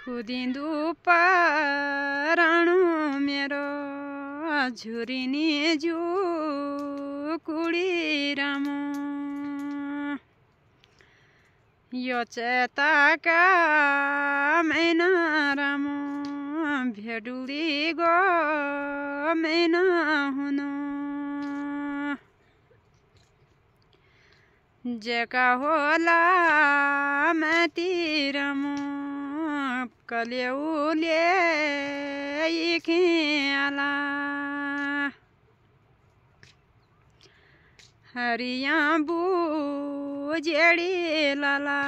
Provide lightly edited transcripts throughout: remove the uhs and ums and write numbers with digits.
खुदिन्दु पराणु मेरो झुरिनी कुडी राम यो चेताका मैना राम भेडुली गो मैना हुनु जेका होला माथि राम कलेउले खियाला हरिया बुजेडी लाला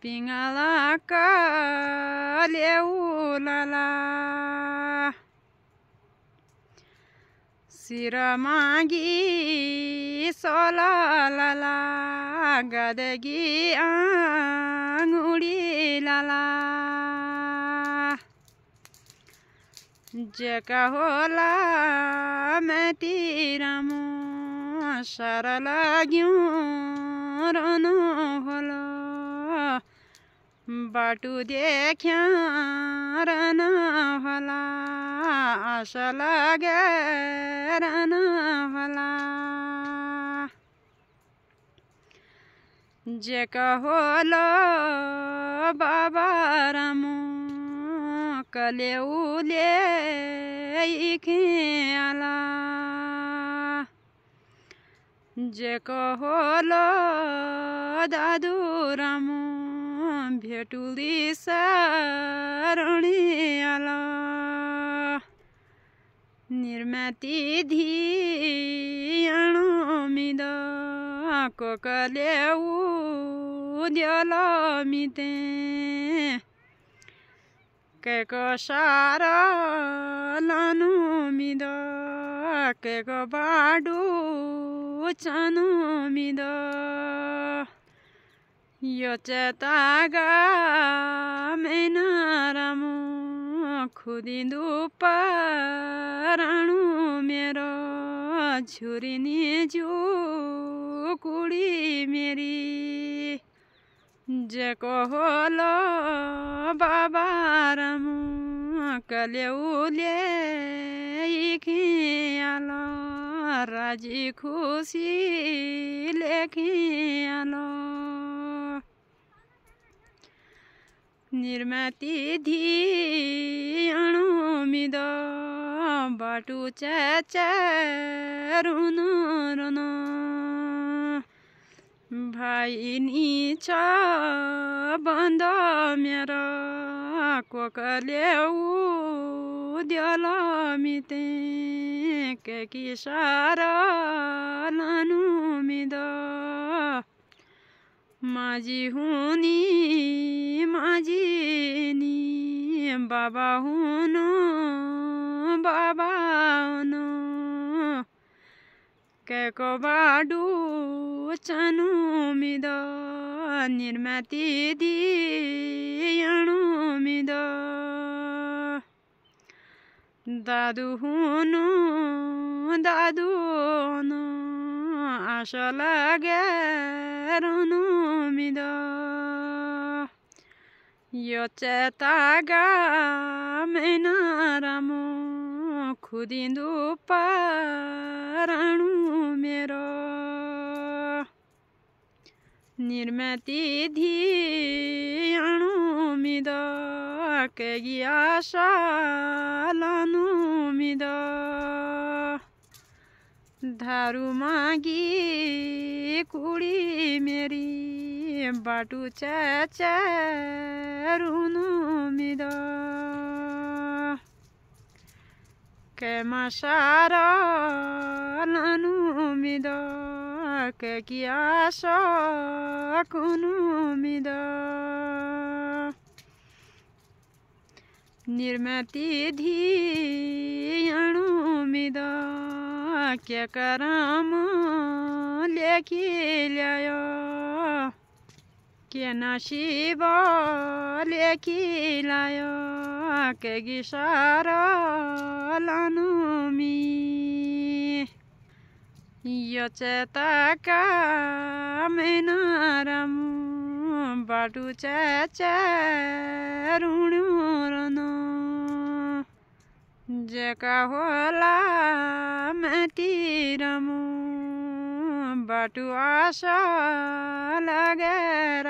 पिंगला कलेउ लाला सिरमागी सोला लाला गदगी आंगुड़ी लाला जेका होला माथि राम सारा लाग्यूं रनु होला बाटु देख्या रन होला आशा लागे रन होला जेका होला बाबा राम कलेउले खियाला जेको होला दादु राम भेटुली सारणियाला निर्माती धियाणो मिद कोकलेउ द्यल मिते केको सारा लानु मिद केको बाडु चनु मिद यो चेतागा मैना राम खुदिन्दु पराणु मेरो झुरिनी कुडी मेरी जेको होला बाबा राम कलेउले खियाला राजी खुसी लेखियाला निर्माती धियाणो मिद बाटु रुनु रन भाइ नि छ बन्द मेरो कोकलेउ द्यल मिते के किसार लानु मिद माझी हुनी माझीनी बाबा हुनु बाबा हुनु केको बाडु चनु मिद निर्माती धियाणो मिद दादु हुनु दादु हुनु आशा लागे रनु मिद यो चेतागा मैना राम खुदिन्दु पराणु मेरो निर्माती धियाणो मिद केगी आशा लानु मिद धारू मागी कुडी मेरी बाटु रुनु मिद केमा सारा लानु मिद केकी आशा कुनु मिद निर्माती धियाणो मिद के कराम लेखी ल्यायो के नसीब लेखी लायो के गिसार लानु मी यो चेताका मैना राम बाटु रुणुरनो जेका होला माटी रमो बाटु आशा लगेर